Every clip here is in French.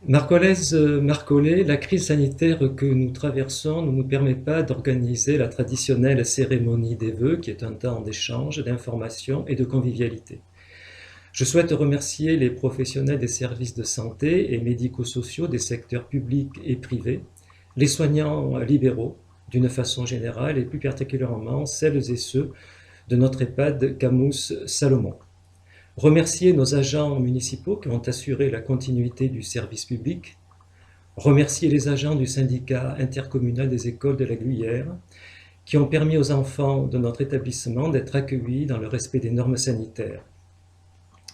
Marcollet, la crise sanitaire que nous traversons ne nous permet pas d'organiser la traditionnelle cérémonie des vœux, qui est un temps d'échange, d'information et de convivialité. Je souhaite remercier les professionnels des services de santé et médico-sociaux des secteurs publics et privés, les soignants libéraux d'une façon générale et plus particulièrement celles et ceux de notre EHPAD Camus-Salomon. Remercier nos agents municipaux qui ont assuré la continuité du service public. Remercier les agents du syndicat intercommunal des écoles de la Gruyère qui ont permis aux enfants de notre établissement d'être accueillis dans le respect des normes sanitaires.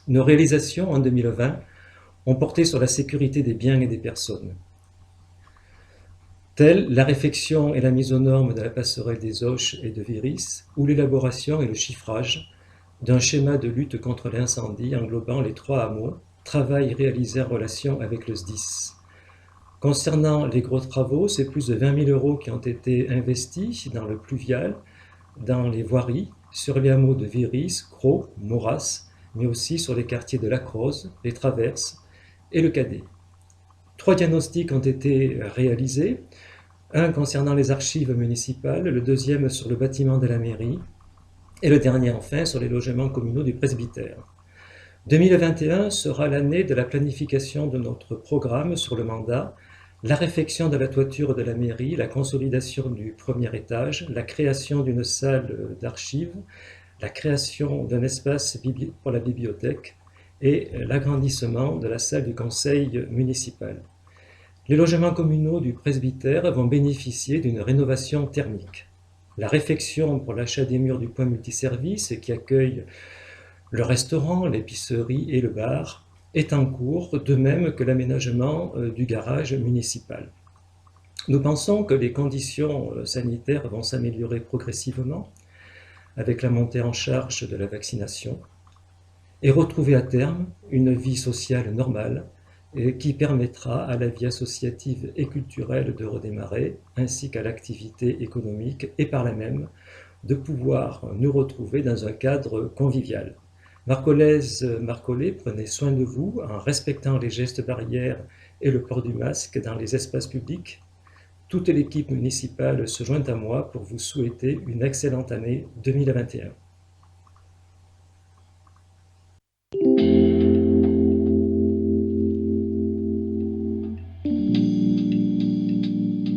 Nos réalisations en 2020 ont porté sur la sécurité des biens et des personnes, telles la réfection et la mise aux normes de la passerelle des Auches et de Viris, ou l'élaboration et le chiffrage d'un schéma de lutte contre l'incendie englobant les 3 hameaux, travail réalisé en relation avec le SDIS. Concernant les gros travaux, c'est plus de 20 000 € qui ont été investis dans le pluvial, dans les voiries, sur les hameaux de Viris, Cros, Mauras, mais aussi sur les quartiers de La Croze, les Traverses et le Cadet. 3 diagnostics ont été réalisés, un concernant les archives municipales, le deuxième sur le bâtiment de la mairie, et le dernier enfin sur les logements communaux du presbytère. 2021 sera l'année de la planification de notre programme sur le mandat, la réfection de la toiture de la mairie, la consolidation du premier étage, la création d'une salle d'archives, la création d'un espace pour la bibliothèque et l'agrandissement de la salle du conseil municipal. Les logements communaux du presbytère vont bénéficier d'une rénovation thermique. La réfection pour l'achat des murs du point multiservice qui accueille le restaurant, l'épicerie et le bar est en cours, de même que l'aménagement du garage municipal. Nous pensons que les conditions sanitaires vont s'améliorer progressivement avec la montée en charge de la vaccination et retrouver à terme une vie sociale normale qui permettra à la vie associative et culturelle de redémarrer, ainsi qu'à l'activité économique, et par là même de pouvoir nous retrouver dans un cadre convivial. Marcollet, prenez soin de vous en respectant les gestes barrières et le port du masque dans les espaces publics. Toute l'équipe municipale se joint à moi pour vous souhaiter une excellente année 2021.